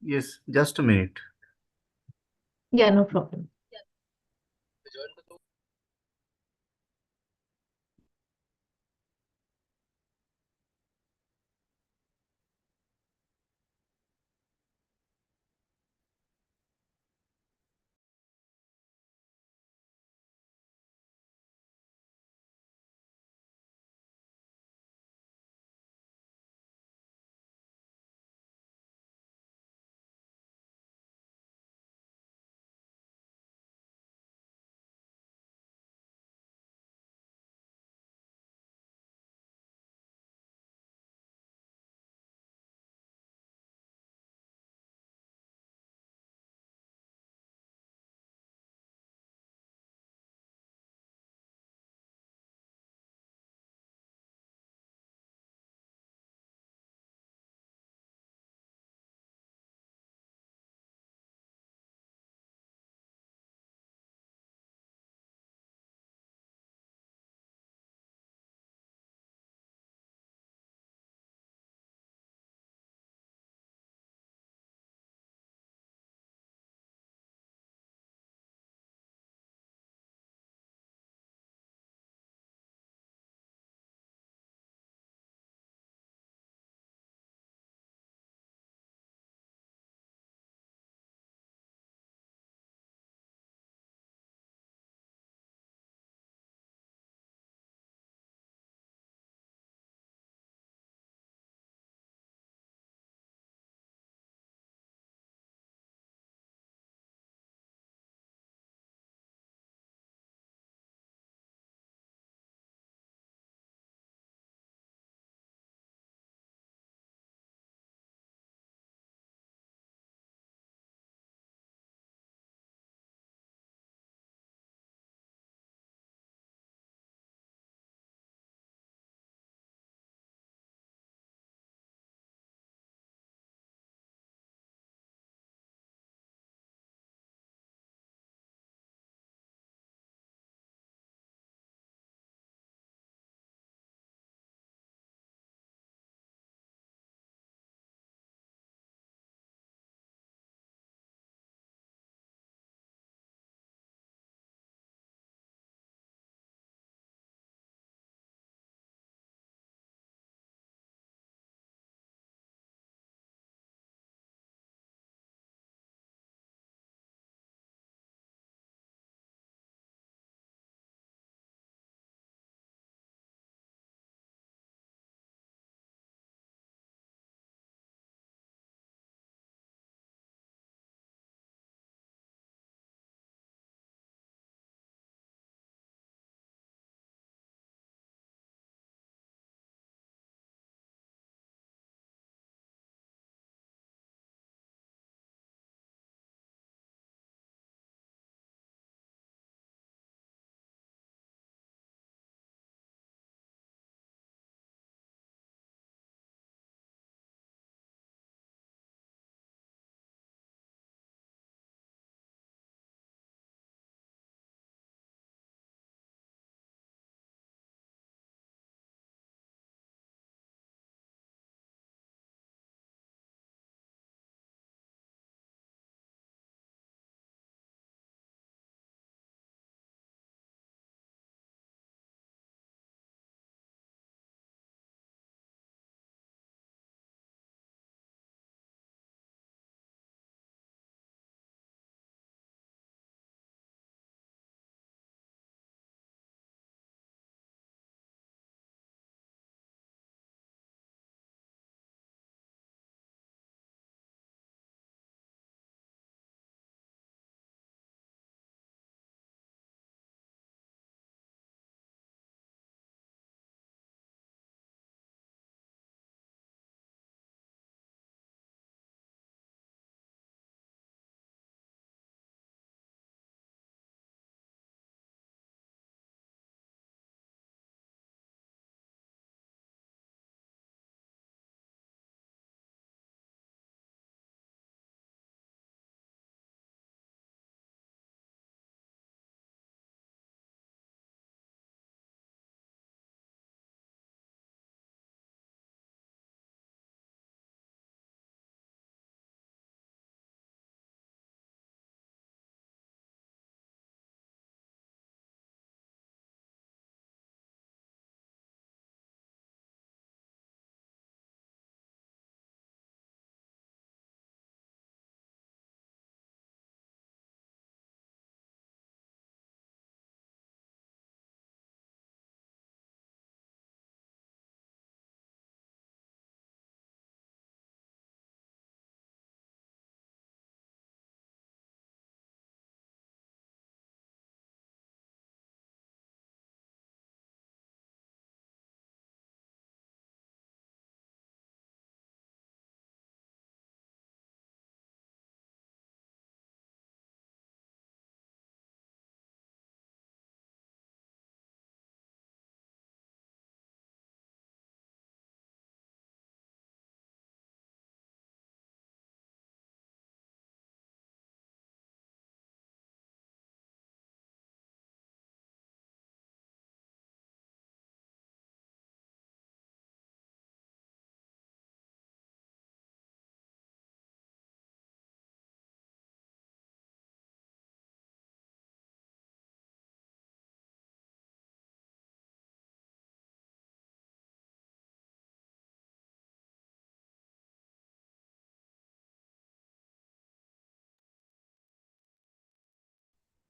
Yes, just a minute. Yeah, no problem.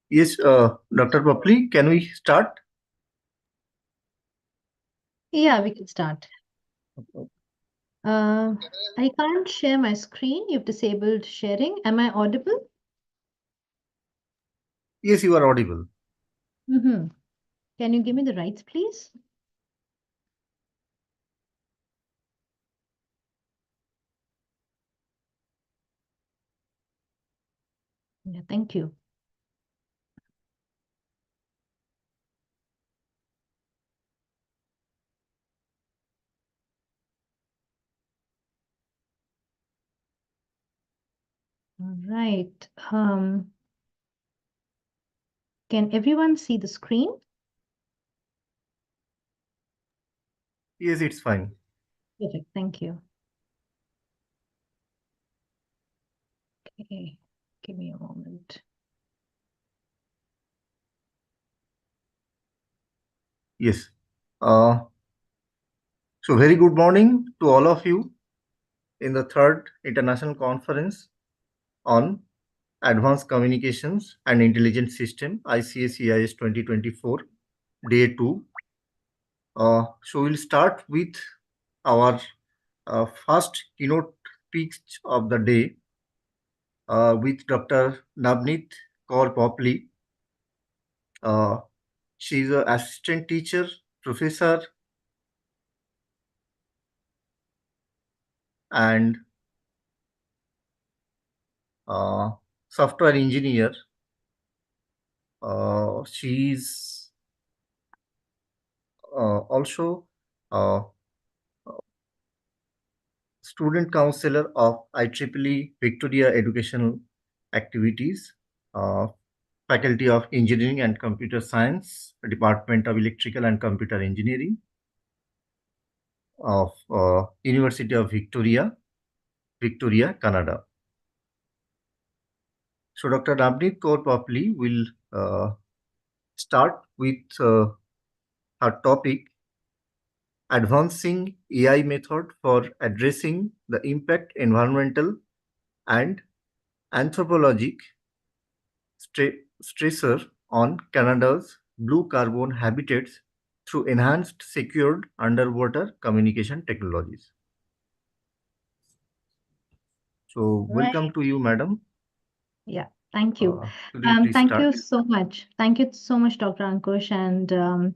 Yes, Dr. Papli, can we start? Yeah, we can start. Uh, I can't share my screen. You've disabled sharing. Am I audible? Yes, you are audible. Mm-hmm. Can you give me the rights, please? Yeah, thank you. All right. Can everyone see the screen? Yes, it's fine. Perfect. Thank you. Okay. Give me a moment. Yes. Uh, so, very good morning to all of you in the third international conference on Advanced Communications and Intelligence System ICACIS 2024, Day 2. So, we'll start with our first keynote speech of the day with Dr. Navneet Kaur Popley. Uh, she's an assistant teacher, professor, and uh, software engineer. She's also uh, student counselor of IEEE Victoria Educational Activities, uh, Faculty of Engineering and Computer Science, Department of Electrical and Computer Engineering of University of Victoria, Victoria, Canada. So Dr. Navneet Kaur Papli will start with her topic, advancing AI method for addressing the impact environmental and anthropologic stressor on Canada's blue carbon habitats through enhanced secured underwater communication technologies. So welcome Right. to you, madam. Yeah, thank you. Could you please Thank you start? so much. Thank you so much, Dr. Ankush, and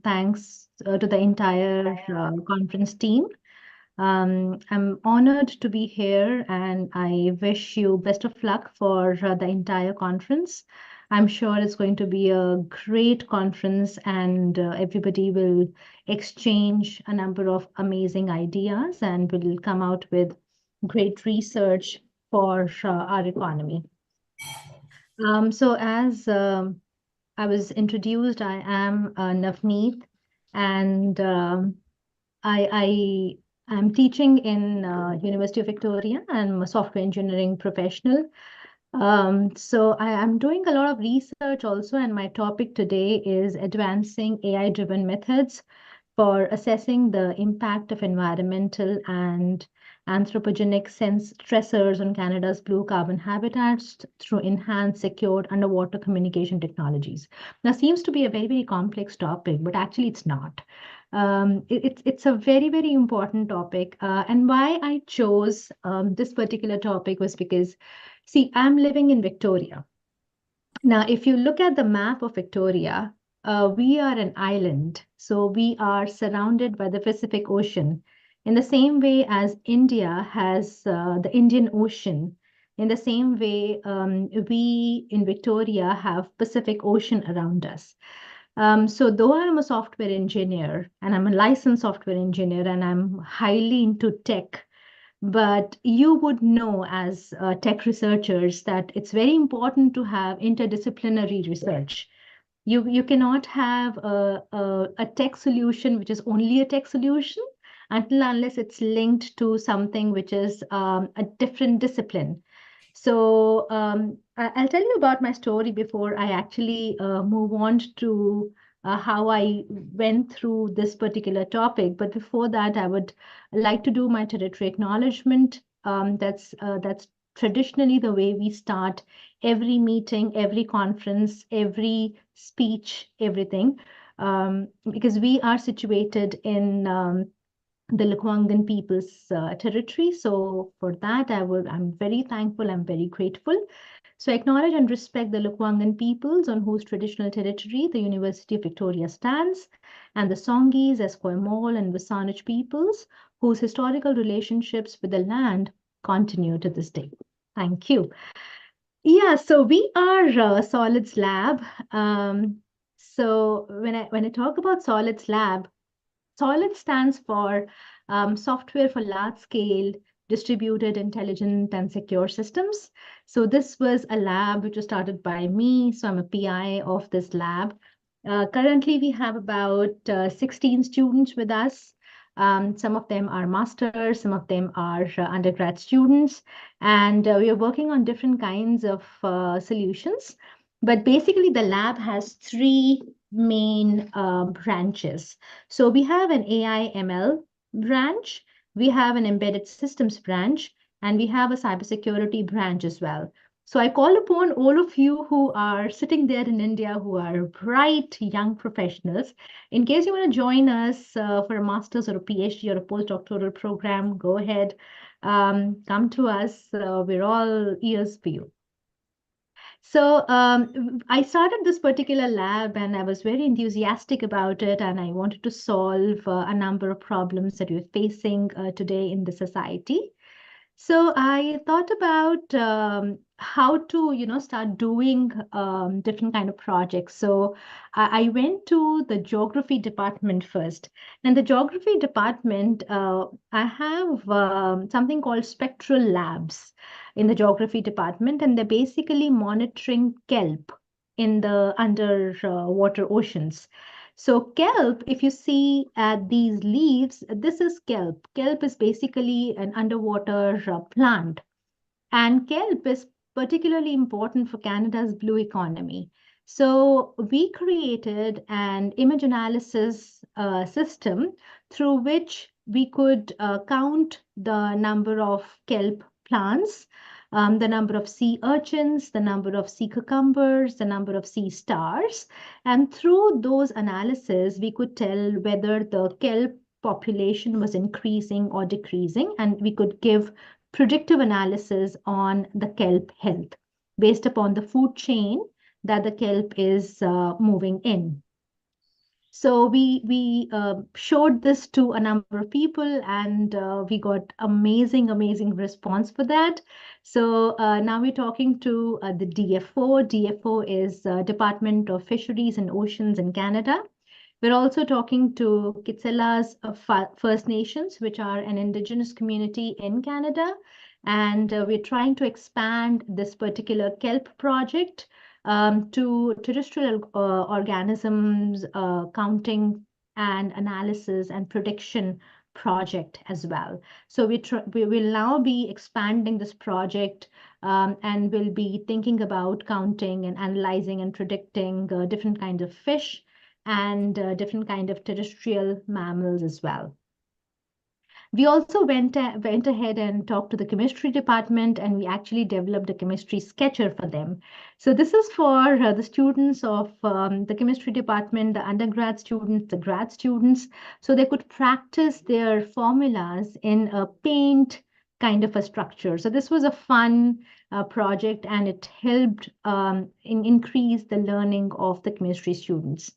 thanks to the entire conference team. I'm honored to be here, and I wish you best of luck for the entire conference. I'm sure it's going to be a great conference, and everybody will exchange a number of amazing ideas and will come out with great research for our economy. So as I was introduced, I am Navneet, and I am teaching in University of Victoria. I'm a software engineering professional. So I am doing a lot of research also, and my topic today is advancing AI-driven methods for assessing the impact of environmental and anthropogenic sense stressors on Canada's blue carbon habitats through enhanced secured underwater communication technologies. Now, seems to be a very, very complex topic, but actually it's not. It's a very, very important topic. And why I chose this particular topic was because, see, I'm living in Victoria. Now, if you look at the map of Victoria, we are an island. So we are surrounded by the Pacific Ocean. In the same way as India has the Indian Ocean, in the same way, we in Victoria have Pacific Ocean around us. So though I'm a software engineer and I'm a licensed software engineer and I'm highly into tech, but you would know as tech researchers that it's very important to have interdisciplinary research. You cannot have a tech solution which is only a tech solution until unless it's linked to something which is a different discipline. So I'll tell you about my story before I actually move on to how I went through this particular topic. But before that, I would like to do my territory acknowledgement. That's traditionally the way we start every meeting, every conference, every speech, everything, because we are situated in the Lukwangan people's territory. So for that, I'm very thankful. I'm very grateful. So I acknowledge and respect the Lukwangan peoples on whose traditional territory the University of Victoria stands, and the Songhees, Esquimalt, and Wasanich peoples whose historical relationships with the land continue to this day. Thank you. Yeah, so we are Solids Lab. So when I talk about Solids Lab, SOLID stands for Software for Large Scale Distributed Intelligent and Secure Systems. So this was a lab which was started by me. So I'm a PI of this lab. Currently, we have about 16 students with us. Some of them are masters, some of them are undergrad students, and we are working on different kinds of solutions. But basically, the lab has three main branches. So we have an AI ML branch, we have an embedded systems branch, and we have a cybersecurity branch as well. So I call upon all of you who are sitting there in India who are bright young professionals. In case you want to join us for a master's or a PhD or a postdoctoral program, go ahead. Come to us. We're all ears for you. So I started this particular lab and I was very enthusiastic about it, and I wanted to solve a number of problems that we're facing today in the society. So I thought about how to, start doing different kind of projects. So I went to the geography department first. And the geography department, I have something called spectral labs in the geography department, and they're basically monitoring kelp in the underwater oceans. So kelp, if you see at these leaves, this is kelp. Kelp is basically an underwater plant, and kelp is particularly important for Canada's blue economy. So we created an image analysis system through which we could count the number of kelp plants, the number of sea urchins, the number of sea cucumbers, the number of sea stars. And through those analysis, we could tell whether the kelp population was increasing or decreasing, and we could give predictive analysis on the kelp health based upon the food chain that the kelp is moving in. So we showed this to a number of people, and we got amazing response for that. So now we're talking to the DFO. DFO is Department of Fisheries and Oceans in Canada. We're also talking to Kitselas of First Nations, which are an indigenous community in Canada. And we're trying to expand this particular kelp project to terrestrial organisms counting and analysis and prediction project as well. So we will now be expanding this project and we'll be thinking about counting and analyzing and predicting different kinds of fish and different kind of terrestrial mammals as well. We also went ahead and talked to the chemistry department, and we actually developed a chemistry sketcher for them. So this is for the students of the chemistry department, the undergrad students, the grad students, so they could practice their formulas in a paint kind of a structure. So this was a fun project, and it helped increase the learning of the chemistry students.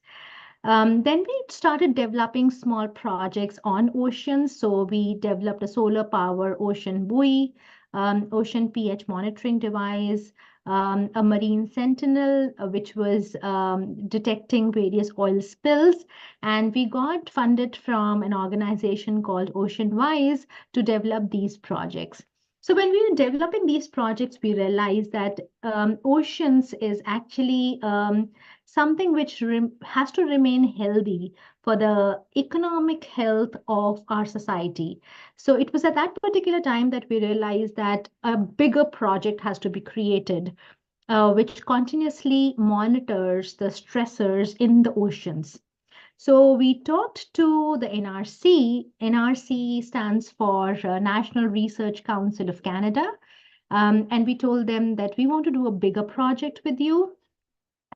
Then we started developing small projects on oceans. So we developed a solar power ocean buoy, ocean pH monitoring device, a marine sentinel, which was detecting various oil spills. And we got funded from an organization called Ocean Wise to develop these projects. So when we were developing these projects, we realized that oceans is actually something which has to remain healthy for the economic health of our society. So it was at that particular time that we realized that a bigger project has to be created, which continuously monitors the stressors in the oceans. So we talked to the NRC. NRC stands for National Research Council of Canada. And we told them that we want to do a bigger project with you.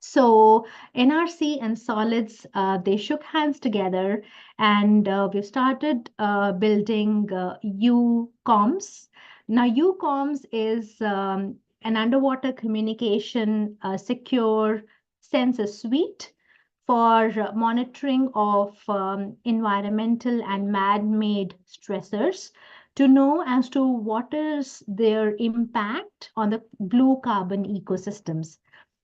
So NRC and Solids, they shook hands together, and we've started building UCOMS. Now, UCOMS is an underwater communication secure sensor suite for monitoring of environmental and man-made stressors to know as to what is their impact on the blue carbon ecosystems.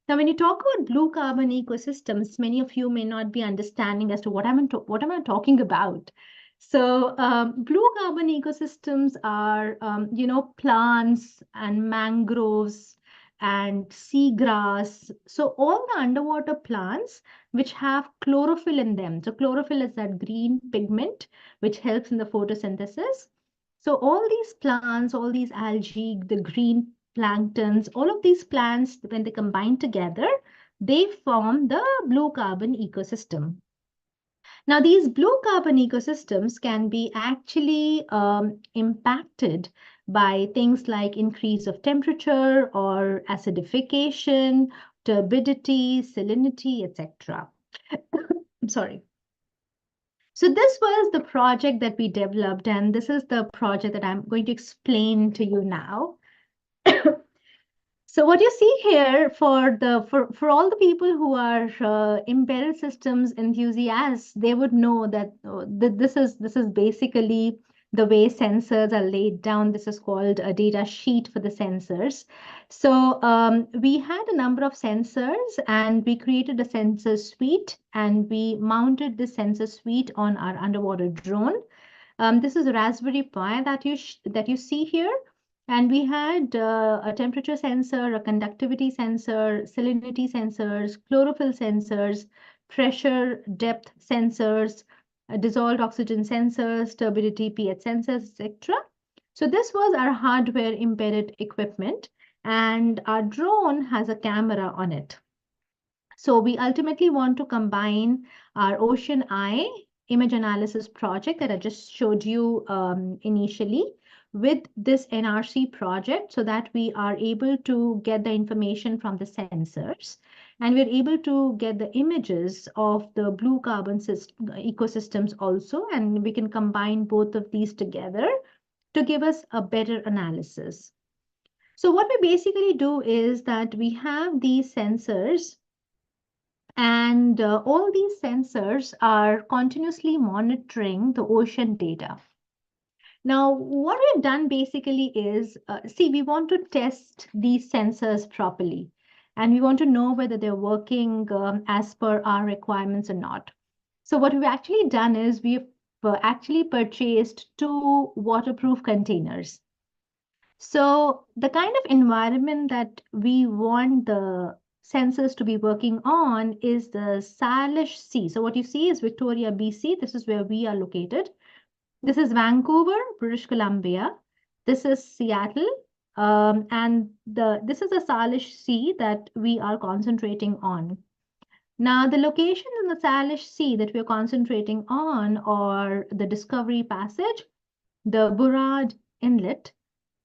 Now, when you talk about blue carbon ecosystems, many of you may not be understanding as to what am I talking about. So, blue carbon ecosystems are, plants and mangroves and seagrass. So, all the underwater plants which have chlorophyll in them. So, chlorophyll is that green pigment which helps in the photosynthesis. So, all these plants, all these algae, the green planktons, all of these plants, when they combine together, they form the blue carbon ecosystem. Now, these blue carbon ecosystems can be actually impacted by things like increase of temperature or acidification, turbidity, salinity, etc. I'm sorry. So this was the project that we developed, and this is the project that I'm going to explain to you now. So what you see here for all the people who are embedded systems enthusiasts, they would know that this is basically the way sensors are laid down. This is called a data sheet for the sensors. So we had a number of sensors, and we created a sensor suite, and we mounted the sensor suite on our underwater drone. This is a Raspberry Pi that you see here. And we had a temperature sensor, a conductivity sensor, salinity sensors, chlorophyll sensors, pressure depth sensors, dissolved oxygen sensors, turbidity, pH sensors, etc. So this was our hardware embedded equipment, and our drone has a camera on it. So we ultimately want to combine our Ocean Eye image analysis project that I just showed you initially with this NRC project, so that we are able to get the information from the sensors, and we're able to get the images of the blue carbon ecosystems also, and we can combine both of these together to give us a better analysis. So what we basically do is that we have these sensors, and all these sensors are continuously monitoring the ocean data. Now, what we've done basically is, see, we want to test these sensors properly, and we want to know whether they're working as per our requirements or not. So what we've actually done is we've actually purchased 2 waterproof containers. So the kind of environment that we want the sensors to be working on is the Salish Sea. So what you see is Victoria, BC. This is where we are located. This is Vancouver, British Columbia. This is Seattle. And this is the Salish Sea that we are concentrating on. Now, the locations in the Salish Sea that we're concentrating on are the Discovery Passage, the Burrard Inlet,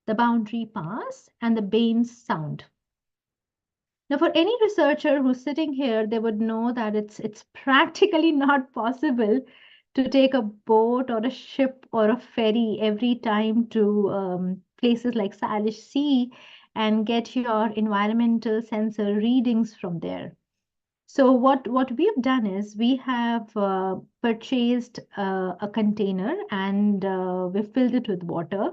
the Boundary Pass, and the Baines Sound. Now, for any researcher who's sitting here, they would know that it's practically not possible to take a boat or a ship or a ferry every time to places like Salish Sea and get your environmental sensor readings from there. So what we've done is we have purchased a container, and we've filled it with water.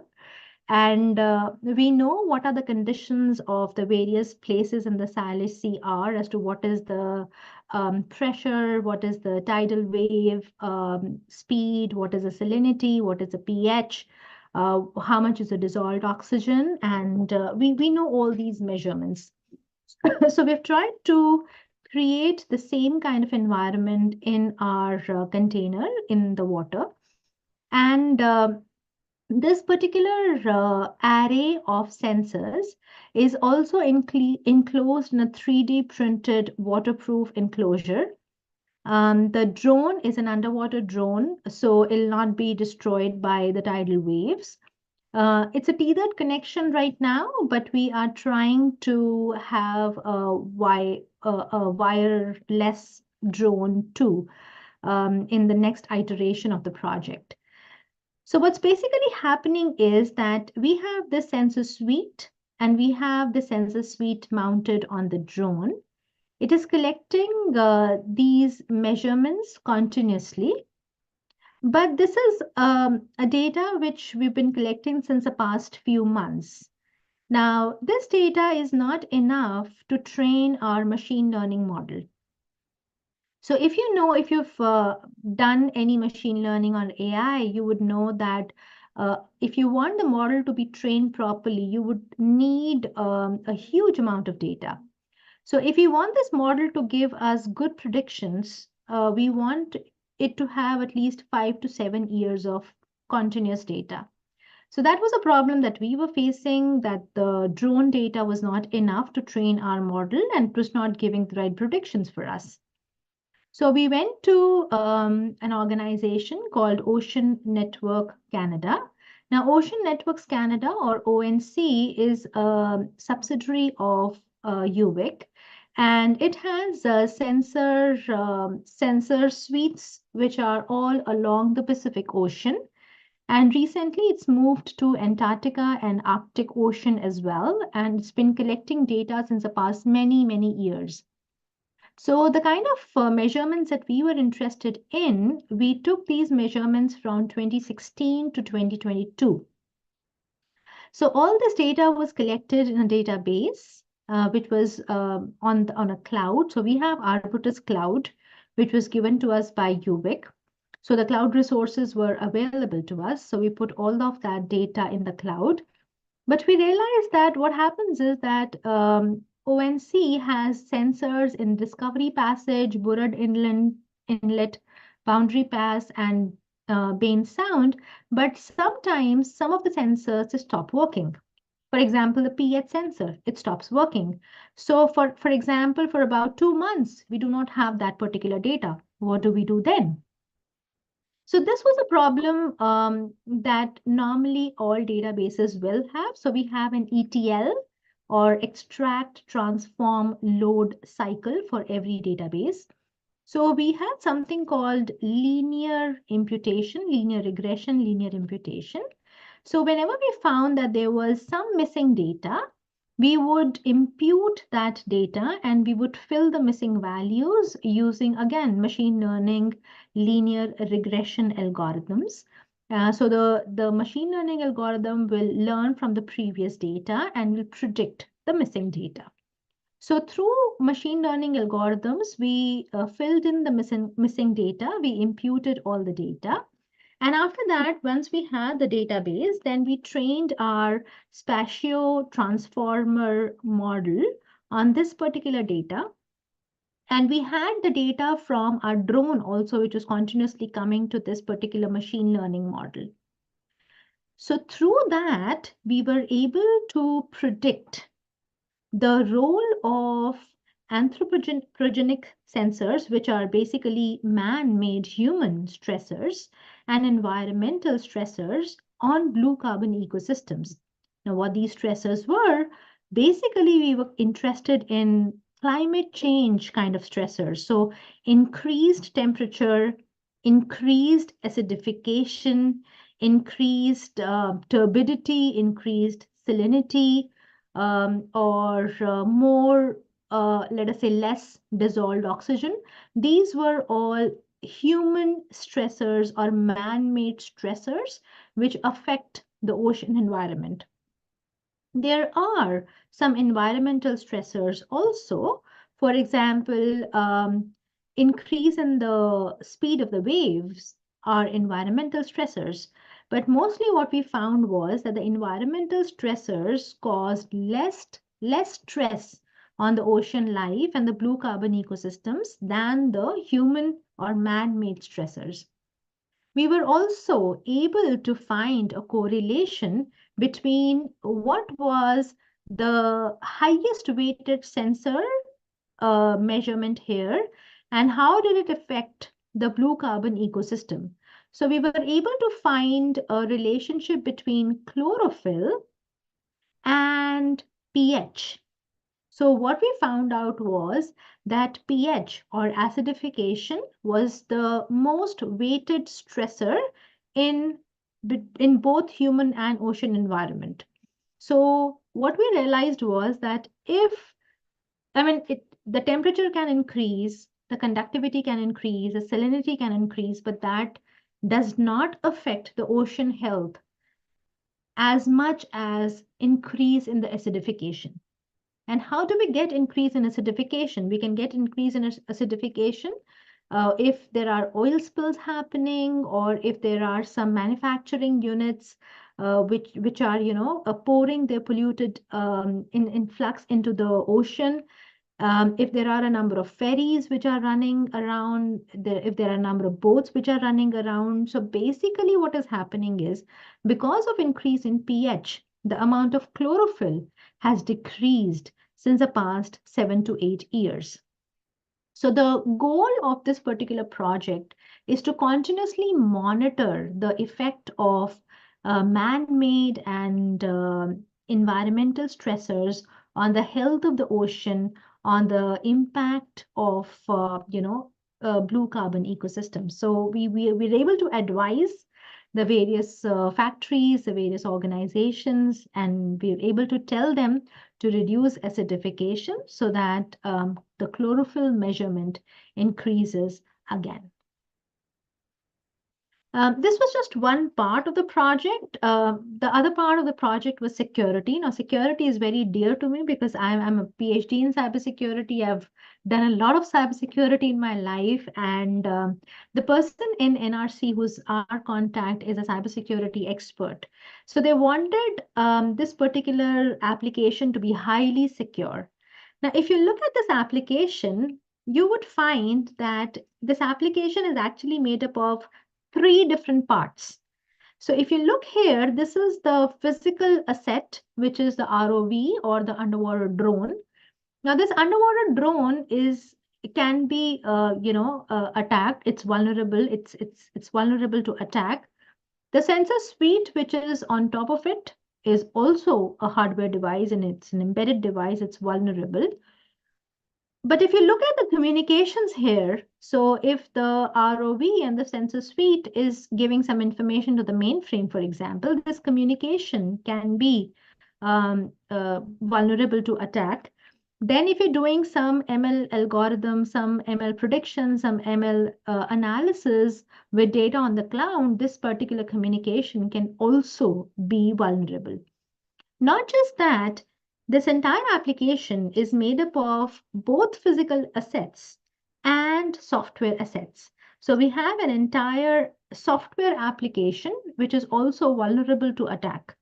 And we know what are the conditions of the various places in the Salish Sea are, as to what is the pressure, what is the tidal wave speed, what is the salinity, what is the pH, how much is the dissolved oxygen, and we know all these measurements. So we've tried to create the same kind of environment in our container in the water. And this particular array of sensors is also enclosed in a 3D printed waterproof enclosure. The drone is an underwater drone, so it'll not be destroyed by the tidal waves. It's a tethered connection right now, but we are trying to have a wireless drone too in the next iteration of the project. So what's basically happening is that we have the sensor suite and we have the sensor suite mounted on the drone. It is collecting these measurements continuously, but this is a data which we've been collecting since the past few months. Now, this data is not enough to train our machine learning model. So if you've done any machine learning on AI, you would know that if you want the model to be trained properly, you would need a huge amount of data. So if we want this model to give us good predictions, we want it to have at least 5 to 7 years of continuous data. So that was a problem that we were facing, that the drone data was not enough to train our model and it was not giving the right predictions for us. So we went to an organization called Ocean Network Canada. Now, Ocean Networks Canada, or ONC, is a subsidiary of UVic, and it has sensor suites which are all along the Pacific Ocean. And recently, it's moved to Antarctica and Arctic Ocean as well, and it's been collecting data since the past many, many years. So the kind of measurements that we were interested in, we took these measurements from 2016 to 2022. So all this data was collected in a database, which was on a cloud. So we have Arbutus Cloud, which was given to us by UVic. So the cloud resources were available to us. So we put all of that data in the cloud. But we realized that what happens is that ONC has sensors in Discovery Passage, Burrard Inlet, Boundary Pass, and Bain Sound, but sometimes some of the sensors just stop working. For example, the pH sensor, it stops working. So for example, for about 2 months, we do not have that particular data. What do we do then? So this was a problem that normally all databases will have. So we have an ETL, or extract, transform, load cycle for every database. So we had something called linear imputation, linear regression, linear imputation. So whenever we found that there was some missing data, we would impute that data and we would fill the missing values using, again, machine learning linear regression algorithms. So the machine learning algorithm will learn from the previous data and will predict the missing data. So through machine learning algorithms, we filled in the missing data, we imputed all the data. And after that, once we had the database, then we trained our spatio transformer model on this particular data. And we had the data from our drone also, which was continuously coming to this particular machine learning model. So through that, we were able to predict the role of anthropogenic sensors, which are basically man-made human stressors, and environmental stressors on blue carbon ecosystems. Now, what these stressors were, basically we were interested in climate change kind of stressors. So increased temperature, increased acidification, increased turbidity, increased salinity, or more, let us say, less dissolved oxygen. These were all human stressors or man-made stressors which affect the ocean environment. There are some environmental stressors also. For example, increase in the speed of the waves are environmental stressors. But mostly what we found was that the environmental stressors caused less stress on the ocean life and the blue carbon ecosystems than the human or man-made stressors. We were also able to find a correlation between what was the highest weighted sensor measurement here and how did it affect the blue carbon ecosystem. So we were able to find a relationship between chlorophyll and pH. So what we found out was that pH or acidification was the most weighted stressor in, in both human and ocean environment. So what we realized was that if, the temperature can increase, the conductivity can increase, the salinity can increase, but that does not affect the ocean health as much as increase in the acidification. And how do we get increase in acidification? We can get increase in acidification if there are oil spills happening, or if there are some manufacturing units which are, pouring their polluted in flux into the ocean. If there are a number of ferries which are running around, if there are a number of boats which are running around. So basically what is happening is, because of increase in pH, the amount of chlorophyll has decreased since the past 7 to 8 years. So the goal of this particular project is to continuously monitor the effect of man-made and environmental stressors on the health of the ocean, on the impact of blue carbon ecosystems. So we're able to advise the various factories, the various organizations, and we're able to tell them to reduce acidification so that the chlorophyll measurement increases again. This was just one part of the project. The other part of the project was security. Now, security is very dear to me because I'm a PhD in cybersecurity. I've done a lot of cybersecurity in my life, and the person in NRC who's our contact is a cybersecurity expert. So they wanted this particular application to be highly secure. Now, if you look at this application, you would find that this application is actually made up of three different parts. So if you look here, this is the physical asset, which is the ROV or the underwater drone. Now, this underwater drone is, it can be attacked. It's vulnerable. It's vulnerable to attack. The sensor suite, which is on top of it, is also a hardware device, and it's an embedded device. It's vulnerable. But if you look at the communications here, so if the ROV and the sensor suite is giving some information to the mainframe, for example, this communication can be vulnerable to attack. Then if you're doing some ML algorithm, some ML prediction, some ML analysis with data on the cloud, this particular communication can also be vulnerable. Not just that, this entire application is made up of both physical assets and software assets. So we have an entire software application which is also vulnerable to attack.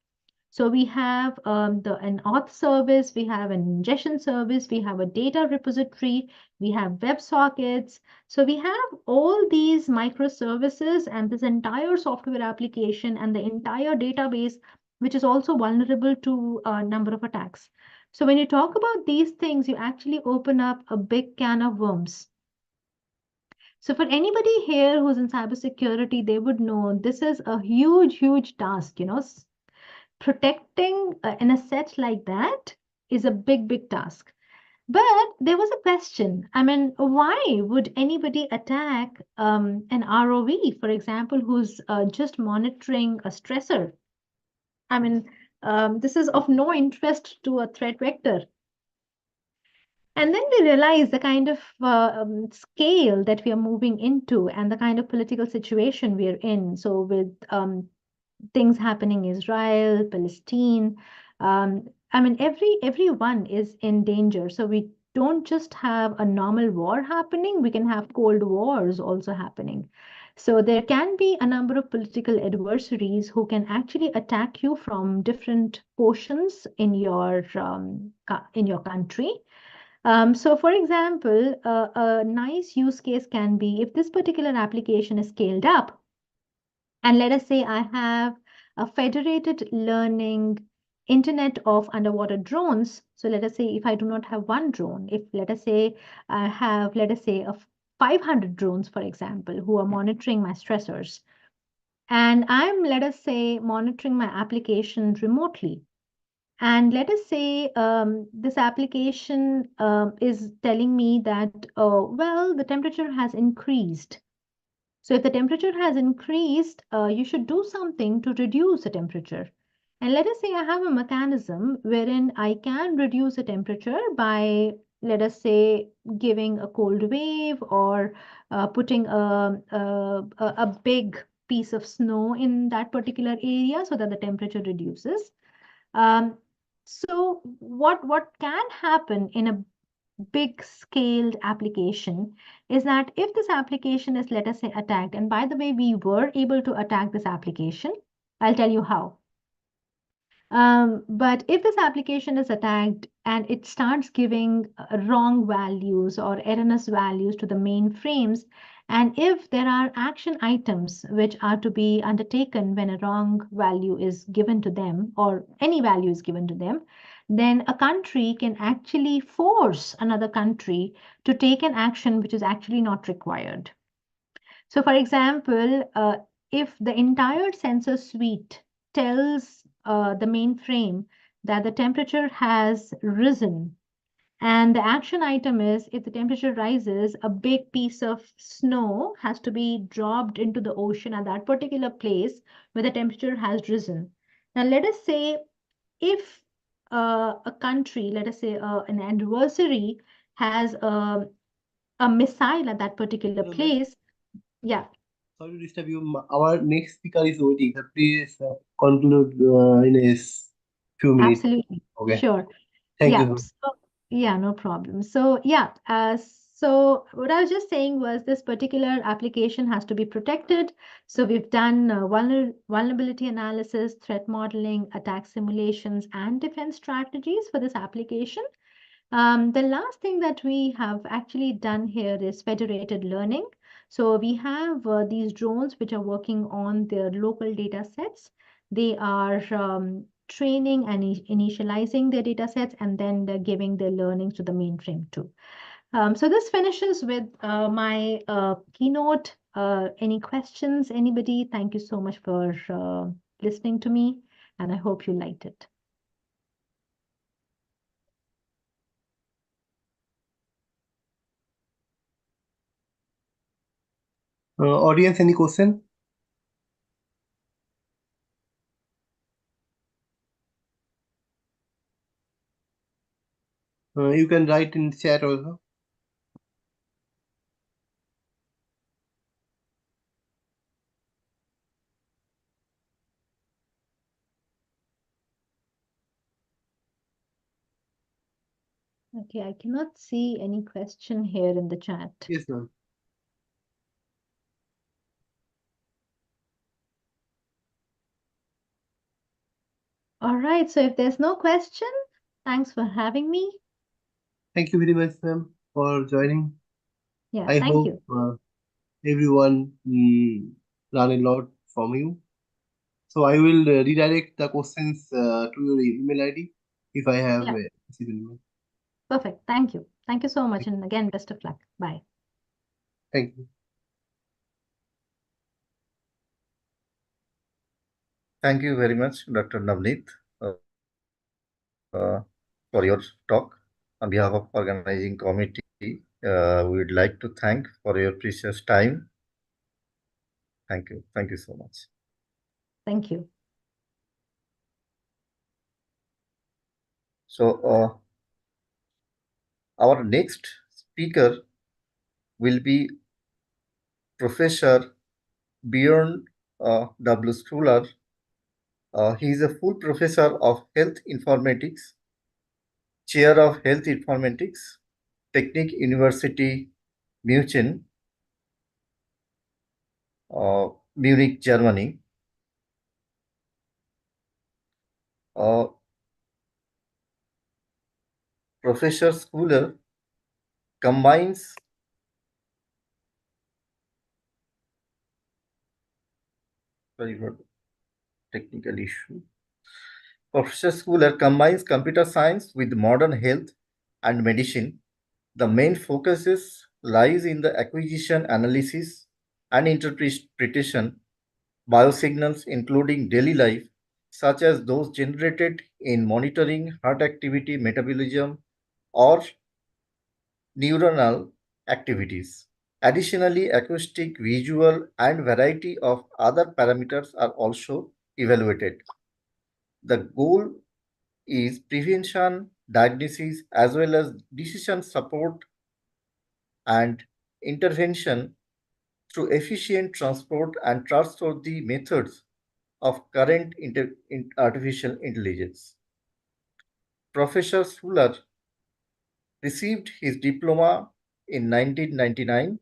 So we have an auth service, we have an ingestion service, we have a data repository, we have WebSockets. So we have all these microservices and this entire software application and the entire database, which is also vulnerable to a number of attacks. So when you talk about these things, you actually open up a big can of worms. So for anybody here who's in cybersecurity, they would know this is a huge, huge task, protecting an asset like that is a big, big task. But there was a question. Why would anybody attack an ROV, for example, who's just monitoring a stressor? This is of no interest to a threat vector. And then we realize the kind of scale that we are moving into and the kind of political situation we are in. So with things happening in Israel, Palestine. Everyone is in danger. So we don't just have a normal war happening, we can have cold wars also happening. So there can be a number of political adversaries who can actually attack you from different portions in your country. So for example, a nice use case can be if this particular application is scaled up, and let us say I have a federated learning internet of underwater drones. So let us say if I do not have one drone, if let us say I have, let us say, 500 drones, for example, who are monitoring my stressors. and I'm, let us say, monitoring my application remotely. And let us say this application is telling me that, well, the temperature has increased. So if the temperature has increased, you should do something to reduce the temperature. And let us say I have a mechanism wherein I can reduce the temperature by, let us say, giving a cold wave or putting a big piece of snow in that particular area so that the temperature reduces. Um, so what can happen in a big scaled application is that if this application is, let us say, attacked, and by the way, we were able to attack this application. I'll tell you how. But if this application is attacked and it starts giving wrong values or erroneous values to the mainframes, and if there are action items which are to be undertaken when a wrong value is given to them or any value is given to them, then a country can actually force another country to take an action which is actually not required. So, for example, if the entire sensor suite tells the mainframe that the temperature has risen, and the action item is if the temperature rises, a big piece of snow has to be dropped into the ocean at that particular place where the temperature has risen. Now, let us say if a country, let us say an adversary, has a missile at that particular Hello, ma'am. place. Yeah, Sorry to disturb you. Our next speaker is waiting. So please conclude in few minutes. absolutely. Okay. Sure. Thank you, Yeah. sir. So, yeah, no problem. So, yeah. So what I was just saying was this particular application has to be protected. So we've done vulnerability analysis, threat modeling, attack simulations, and defense strategies for this application. The last thing that we have actually done here is federated learning. So we have these drones which are working on their local data sets. They are training and initializing their data sets, and then they're giving their learnings to the mainframe too. So this finishes with my keynote. Any questions, anybody? Thank you so much for listening to me, and I hope you liked it. Audience, any question? You can write in chat also. Okay, I cannot see any question here in the chat. Yes, ma'am. All right, so if there's no question, thanks for having me. Thank you very much, ma'am, for joining. Yeah, I thank hope you. everyone learn a lot from you. So I will redirect the questions to your email ID if I have Yeah, received an email. perfect. Thank you. Thank you so much. And again, best of luck. Bye. Thank you. Thank you very much, Dr. Navneet, for your talk. On behalf of organizing committee, we would like to thank for your precious time. Thank you. Thank you so much. Thank you. So, our next speaker will be Professor Bjorn W. Schuler. He is a full professor of health informatics, chair of health informatics, Technique University, München, Munich, Germany. Uh, Professor Schuler combines very good technical issue. Professor Schuler combines computer science with modern health and medicine. The main focus lies in the acquisition analysis and interpretation biosignals including daily life, such as those generated in monitoring heart activity, metabolism, or neuronal activities. Additionally, acoustic, visual, and variety of other parameters are also evaluated. The goal is prevention, diagnosis, as well as decision support and intervention through efficient transport and trustworthy methods of current artificial intelligence. Professor Fuller received his diploma in 1999,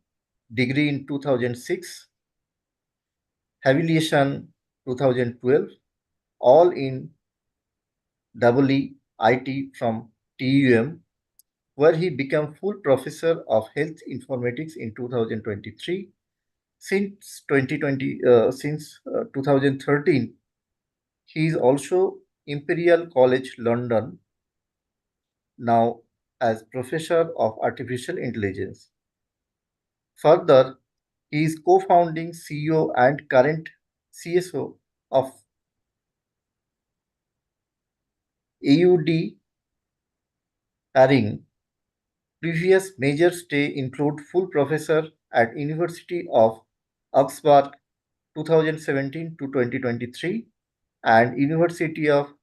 degree in 2006, habilitation 2012, all in EE from TUM, where he became full professor of health informatics in 2023. Since 2013, he is also Imperial College London now as professor of artificial intelligence. Further, he is co-founding CEO and current CSO of AUD Aring. Previous major stay include full professor at University of Augsburg 2017 to 2023 and University of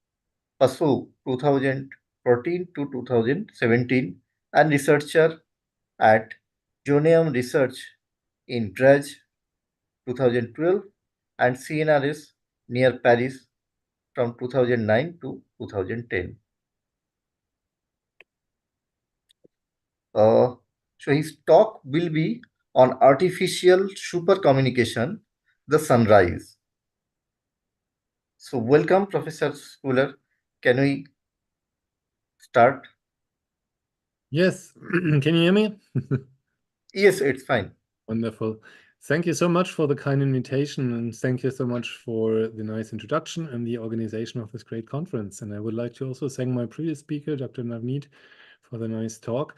Passau 2014 to 2017 and researcher at Joneum Research in Dresde 2012 and CNRS near Paris from 2009 to 2010. So his talk will be on artificial super communication, the sunrise. So welcome, Professor Schuler. Can we start? Yes, can you hear me? Yes, it's fine. Wonderful. Thank you so much for the kind invitation, and thank you so much for the nice introduction and the organization of this great conference. And I would like to also thank my previous speaker, Dr. Navneet, for the nice talk.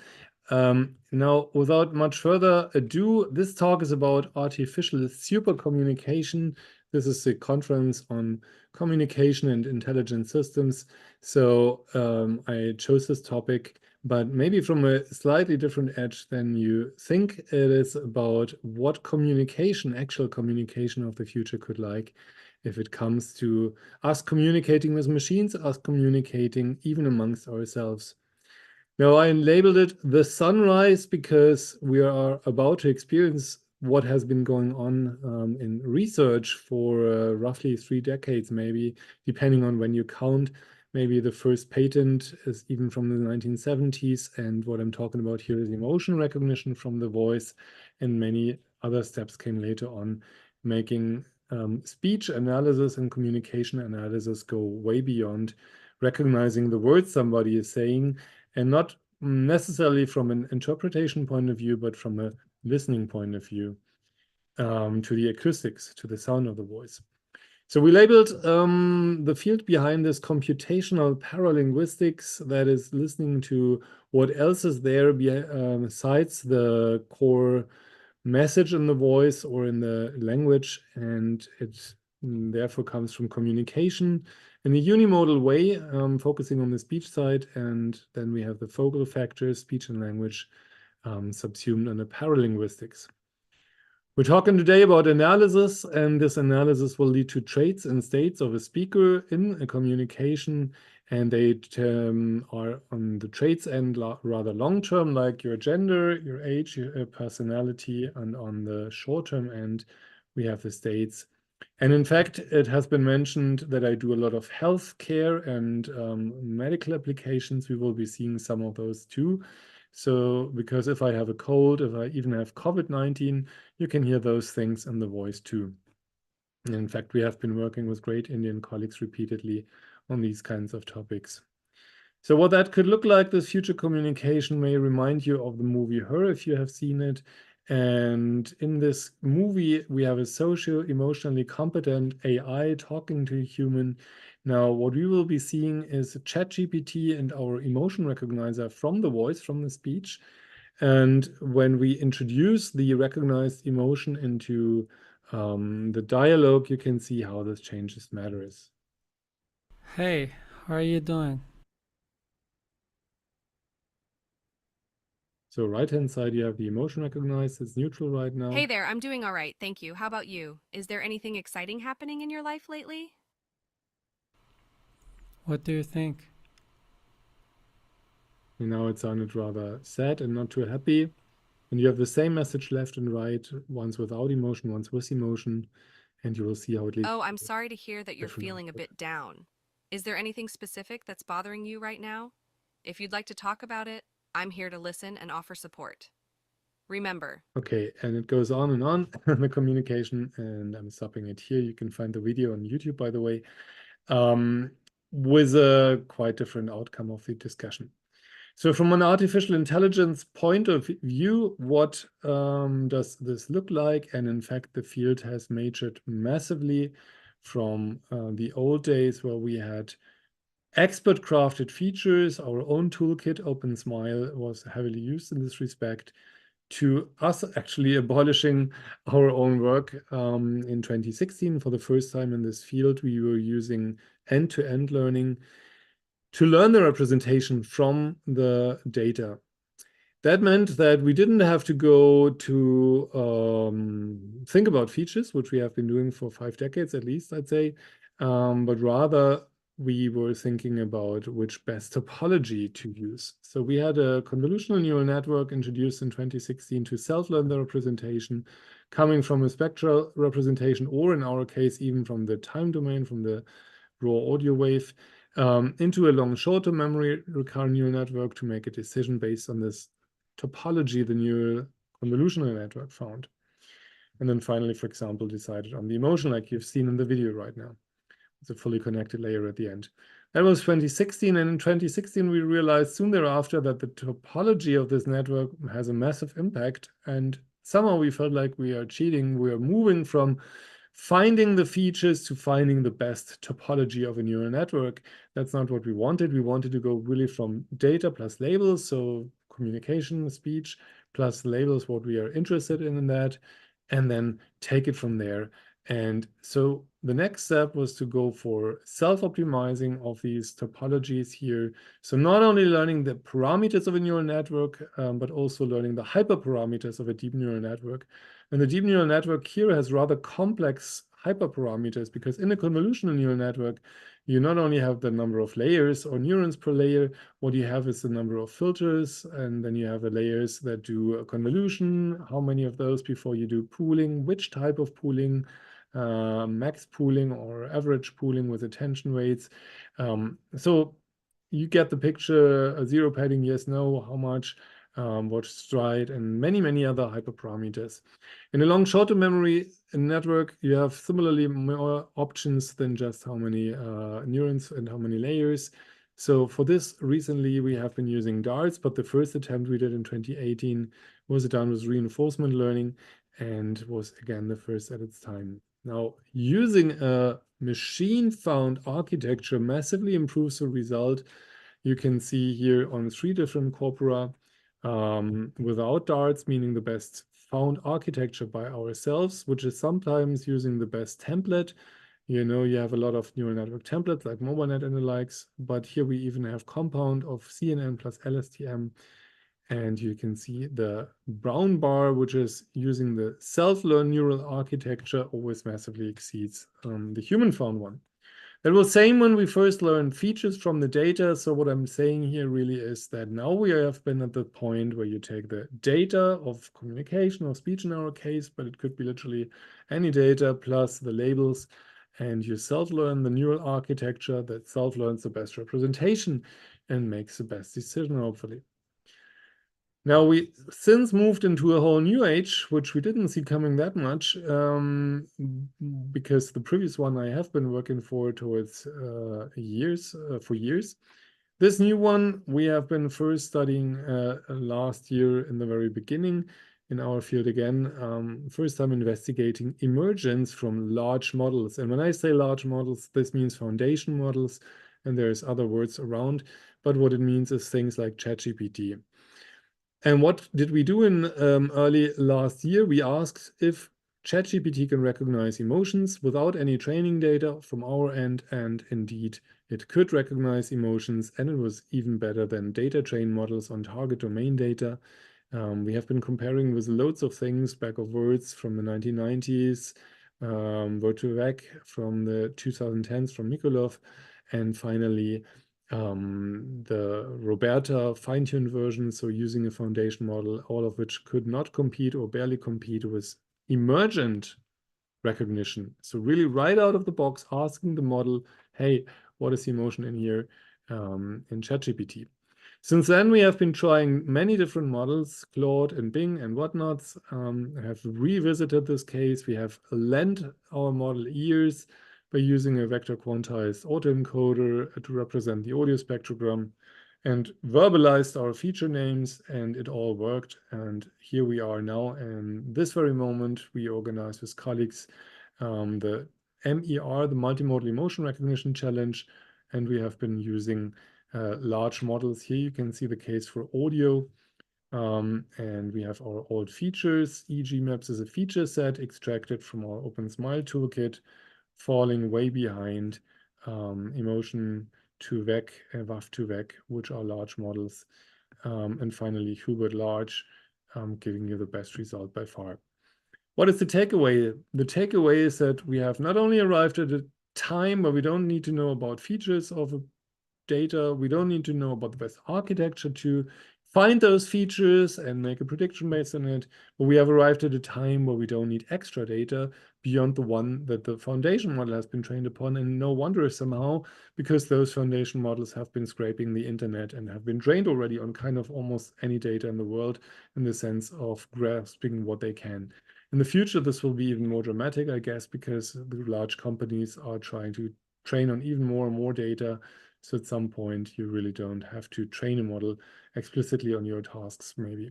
Now, without much further ado, this talk is about artificial super communication. This is a conference on communication and intelligent systems. So I chose this topic, but maybe from a slightly different edge than you think. It is about what communication, actual communication of the future could like if it comes to us communicating with machines, us communicating even amongst ourselves. Now, I labeled it the sunrise because we are about to experience what has been going on in research for roughly 3 decades, maybe, depending on when you count. Maybe the first patent is even from the 1970s, and what I'm talking about here is emotion recognition from the voice, and many other steps came later on, making speech analysis and communication analysis go way beyond recognizing the words somebody is saying, and not necessarily from an interpretation point of view, but from a listening point of view, to the acoustics, to the sound of the voice. So we labeled the field behind this computational paralinguistics, that is listening to what else is there besides the core message in the voice or in the language, and it therefore comes from communication in a unimodal way, focusing on the speech side, and then we have the focal factors, speech and language, subsumed under paralinguistics. We're talking today about analysis, and this analysis will lead to traits and states of a speaker in a communication, and they are on the traits end rather long-term, like your gender, your age, your personality, and on the short-term end, we have the states. And in fact, it has been mentioned that I do a lot of healthcare and medical applications. We will be seeing some of those too. So, because if I have a cold, if I even have COVID-19, you can hear those things in the voice too. And in fact, we have been working with great Indian colleagues repeatedly on these kinds of topics. So what that could look like, this future communication, may remind you of the movie Her, if you have seen it. And in this movie, we have a socio-emotionally competent AI talking to a human. Now, what we will be seeing is ChatGPT and our emotion recognizer from the voice, from the speech. And when we introduce the recognized emotion into the dialogue, you can see how this changes matters. Hey, how are you doing? So right-hand side, you have the emotion recognized. It's neutral right now. Hey there, I'm doing all right, thank you. How about you? Is there anything exciting happening in your life lately? What do you think? And now it sounded rather sad and not too happy. And you have the same message left and right, once without emotion, once with emotion, and you will see how it leads. Oh, I'm sorry to hear that you're Different feeling a output. bit down. Is there anything specific that's bothering you right now? If you'd like to talk about it, I'm here to listen and offer support. Remember. Okay, and it goes on, the communication, and I'm stopping it here. You can find the video on YouTube, by the way, with a quite different outcome of the discussion. So from an artificial intelligence point of view, what does this look like? And in fact, the field has matured massively from the old days where we had expert crafted features. Our own toolkit, OpenSmile, was heavily used in this respect, to us actually abolishing our own work in 2016. For the first time in this field, we were using end-to-end learning to learn the representation from the data. That meant that we didn't have to go to think about features, which we have been doing for 5 decades at least, I'd say, but rather we were thinking about which best topology to use. So we had a convolutional neural network introduced in 2016 to self-learn the representation, coming from a spectral representation, or in our case, even from the time domain, from the raw audio wave, into a long short-term memory recurrent neural network to make a decision based on this topology the neural convolutional network found. And then finally, for example, decided on the emotion, like you've seen in the video right now. It's a fully connected layer at the end. That was 2016, and in 2016 we realized soon thereafter that the topology of this network has a massive impact, and somehow we felt like we are cheating. We are moving from finding the features to finding the best topology of a neural network. That's not what we wanted. We wanted to go really from data plus labels, so communication, speech, plus labels, what we are interested in that, and then take it from there. And so the next step was to go for self-optimizing of these topologies here. So not only learning the parameters of a neural network, but also learning the hyperparameters of a deep neural network. And the deep neural network here has rather complex hyperparameters, because in a convolutional neural network, you not only have the number of layers or neurons per layer, what you have is the number of filters, and then you have the layers that do a convolution, how many of those before you do pooling, which type of pooling, max pooling or average pooling with attention weights. So you get the picture, a zero padding, yes, no, how much, what stride, and many, many other hyperparameters. In a long short-term memory network, you have similarly more options than just how many neurons and how many layers. So for this, recently we have been using DARTs, but the first attempt we did in 2018 was done with reinforcement learning and was again the first at its time. Now, using a machine-found architecture massively improves the result. You can see here on 3 different corpora without DARTs, meaning the best found architecture by ourselves, which is sometimes using the best template. You know, you have a lot of neural network templates like MobileNet and the likes, but here we even have compound of CNN plus LSTM. And you can see the brown bar, which is using the self-learned neural architecture, always massively exceeds the human-found one. That was same when we first learned features from the data. So what I'm saying here really is that now we have been at the point where you take the data of communication or speech in our case, but it could be literally any data plus the labels, and you self-learn the neural architecture that self-learns the best representation and makes the best decision, hopefully. Now we since moved into a whole new age, which we didn't see coming that much, because the previous one I have been working for towards for years. This new one we have been first studying last year in the very beginning in our field again, first time investigating emergence from large models. And when I say large models, this means foundation models, and there's other words around, but what it means is things like ChatGPT. And what did we do in early last year? We asked if ChatGPT can recognize emotions without any training data from our end, and indeed it could recognize emotions, and it was even better than data trained models on target domain data. We have been comparing with loads of things, bag of words from the 1990s, Word2Vec from the 2010s from Mikolov, and finally the Roberta fine-tuned version, so using a foundation model, all of which could not compete or barely compete with emergent recognition. So really right out of the box, asking the model, hey, what is the emotion in here in ChatGPT? Since then, we have been trying many different models, Claude and Bing and whatnots. Have revisited this case. We have lent our model ears by using a vector quantized autoencoder to represent the audio spectrogram, and verbalized our feature names, and it all worked. And here we are now. And this very moment, we organized with colleagues the MER, the Multimodal Emotion Recognition Challenge, and we have been using large models. Here you can see the case for audio, and we have our old features. EG maps is a feature set extracted from our OpenSmile toolkit, falling way behind emotion to VEC and WAF to VEC, which are large models. And finally, Hubert large, giving you the best result by far. What is the takeaway? The takeaway is that we have not only arrived at a time where we don't need to know about features of a data, we don't need to know about the best architecture to find those features and make a prediction based on it, but we have arrived at a time where we don't need extra data beyond the one that the foundation model has been trained upon. And no wonder somehow, because those foundation models have been scraping the internet and have been trained already on kind of almost any data in the world, in the sense of grasping what they can. In the future, this will be even more dramatic, I guess, because the large companies are trying to train on even more and more data. So at some point, you really don't have to train a model explicitly on your tasks, maybe.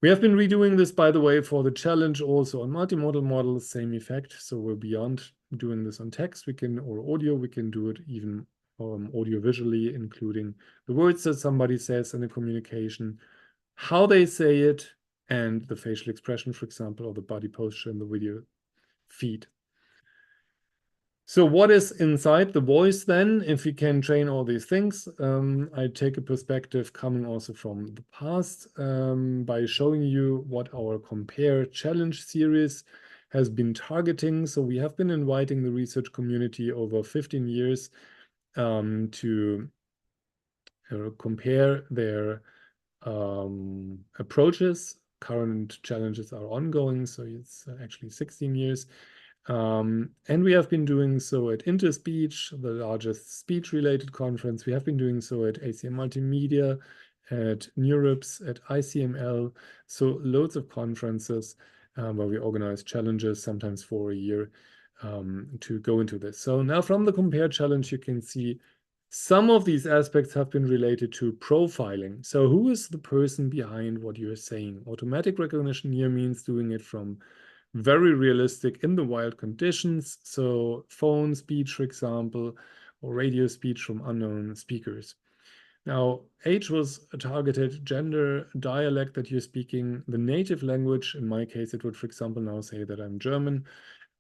We have been redoing this, by the way, for the challenge also on multimodal models, same effect. So we're beyond doing this on text, we can, or audio, we can do it even audio visually, including the words that somebody says in a communication, how they say it, and the facial expression, for example, or the body posture in the video feed. So what is inside the voice then, if we can train all these things? I take a perspective coming also from the past by showing you what our Compare Challenge series has been targeting. So we have been inviting the research community over 15 years to compare their approaches. Current challenges are ongoing, so it's actually 16 years. And we have been doing so at Interspeech, the largest speech-related conference. We have been doing so at ACM Multimedia, at NeurIPS, at ICML. So loads of conferences where we organize challenges, sometimes for a year, to go into this. So now from the Compare Challenge, you can see some of these aspects have been related to profiling. So who is the person behind what you're saying? Automatic recognition here means doing it from very realistic in the wild conditions. So phone speech, for example, or radio speech from unknown speakers. Now, age was targeted, gender, dialect that you're speaking, the native language. In my case, it would, for example, now say that I'm German.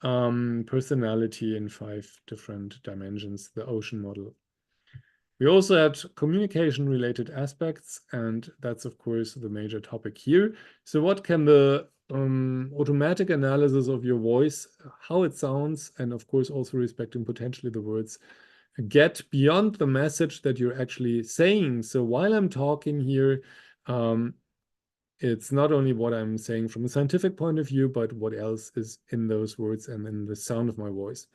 Personality in 5 different dimensions, the ocean model. We also had communication-related aspects, and that's, of course, the major topic here. So what can the automatic analysis of your voice, how it sounds, and of course also respecting potentially the words, get beyond the message that you're actually saying? So while I'm talking here, it's not only what I'm saying from a scientific point of view, but what else is in those words and in the sound of my voice.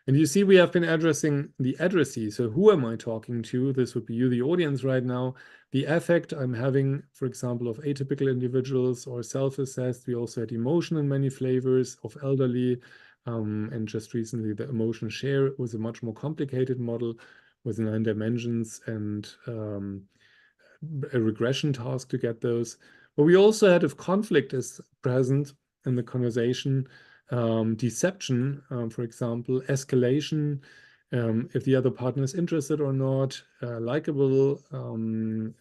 And you see, we have been addressing the addressee. So who am I talking to? This would be you, the audience right now. The affect I'm having, for example, of atypical individuals or self-assessed. We also had emotion in many flavors of elderly. And just recently, the emotion share was a much more complicated model with 9 dimensions and a regression task to get those. But we also had, if conflict is present in the conversation, deception, for example, escalation, if the other partner is interested or not, likable,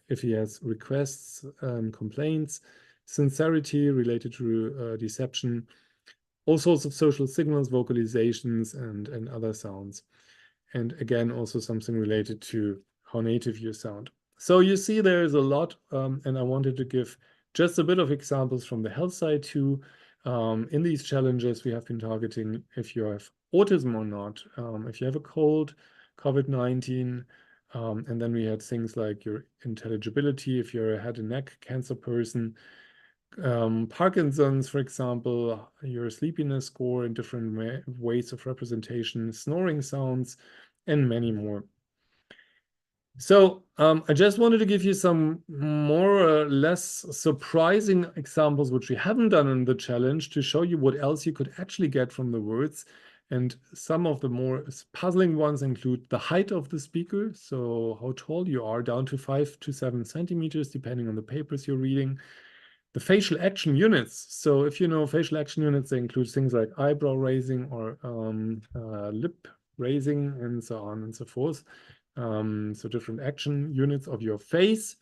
if he has requests and complaints, sincerity related to deception, all sorts of social signals, vocalizations, and other sounds. And again, also something related to how native you sound. So you see there is a lot, and I wanted to give just a bit of examples from the health side too. In these challenges, we have been targeting if you have autism or not, if you have a cold, COVID-19, and then we had things like your intelligibility, if you're a head and neck cancer person, Parkinson's, for example, your sleepiness score in different ways of representation, snoring sounds, and many more. So I just wanted to give you some more or less surprising examples, which we haven't done in the challenge, to show you what else you could actually get from the words. And some of the more puzzling ones include the height of the speaker, so how tall you are, down to 5 to 7 centimeters, depending on the papers you're reading. The facial action units. So if you know facial action units, they include things like eyebrow raising or lip raising and so on and so forth. So different action units of your face.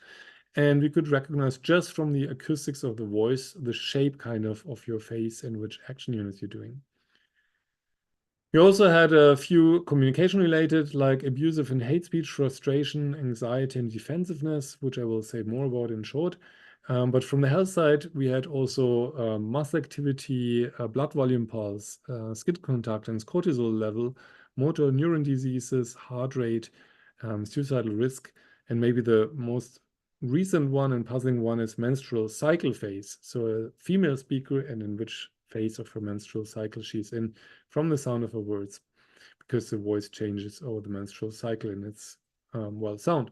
And we could recognize just from the acoustics of the voice, the shape kind of your face and which action units you're doing. We also had a few communication related, like abusive and hate speech, frustration, anxiety, and defensiveness, which I will say more about in short. But from the health side, we had also muscle activity, blood volume pulse, skin conductance, cortisol level, motor neuron diseases, heart rate, suicidal risk, and maybe the most recent one and puzzling one is menstrual cycle phase. So a female speaker and in which phase of her menstrual cycle she's in from the sound of her words, because the voice changes over the menstrual cycle and its sound.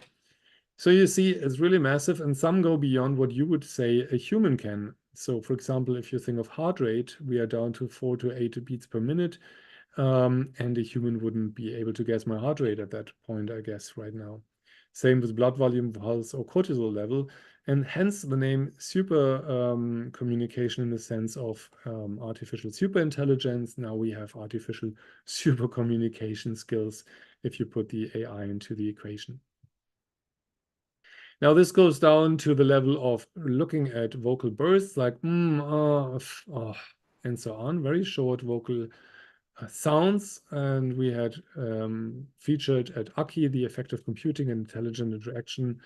So you see, it's really massive, and some go beyond what you would say a human can. So for example, if you think of heart rate, we are down to 4 to 8 beats per minute, and a human wouldn't be able to guess my heart rate at that point, I guess, right now. Same with blood volume, pulse, or cortisol level, and hence the name super communication in the sense of artificial super intelligence. Now we have artificial super communication skills if you put the AI into the equation. Now this goes down to the level of looking at vocal bursts like and so on, very short vocal sounds. And we had featured at ACI, the Effective Computing and Intelligent Interaction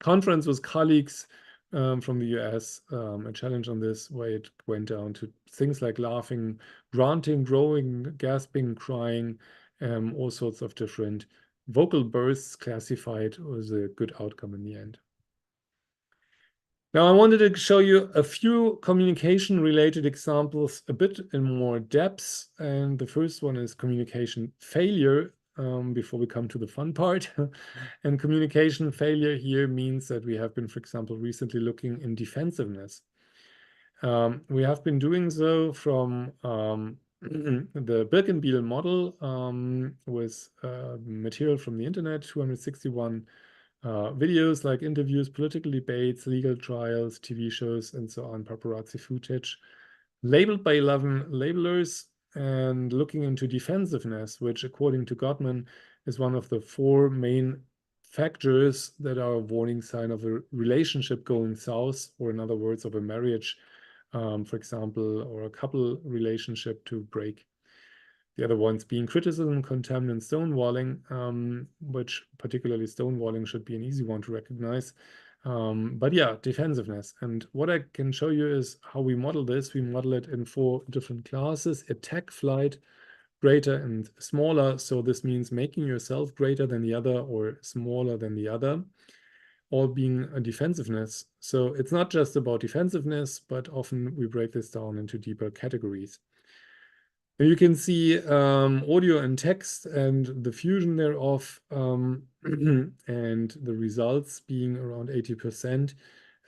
conference with colleagues from the US, a challenge on this where it went down to things like laughing, grunting, growing, gasping, crying, all sorts of different vocal bursts classified was a good outcome in the end. Now I wanted to show you a few communication related examples a bit in more depth. And the first one is communication failure, before we come to the fun part. And communication failure here means that we have been, for example, recently looking in defensiveness. We have been doing so from the Birkenbiel model with material from the internet, 261 videos like interviews, political debates, legal trials, TV shows, and so on, paparazzi footage, labeled by 11 labelers, and looking into defensiveness, which according to Gottman is one of the 4 main factors that are a warning sign of a relationship going south, or in other words, of a marriage, for example, or a couple relationship to break. The other ones being criticism, contempt, and stonewalling, which particularly stonewalling should be an easy one to recognize. But yeah, defensiveness. And what I can show you is how we model this. We model it in 4 different classes: attack, flight, greater, and smaller. So this means making yourself greater than the other or smaller than the other, all being a defensiveness. So it's not just about defensiveness, but often we break this down into deeper categories. And you can see audio and text and the fusion thereof, and the results being around 80%,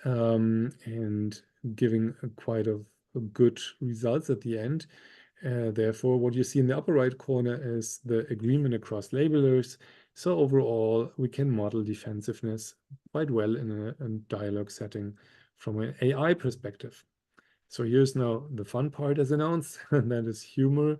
and giving quite a good results at the end. Therefore, what you see in the upper right corner is the agreement across labelers. So overall, we can model defensiveness quite well in a dialogue setting from an AI perspective. So here's now the fun part as announced, and that is humor.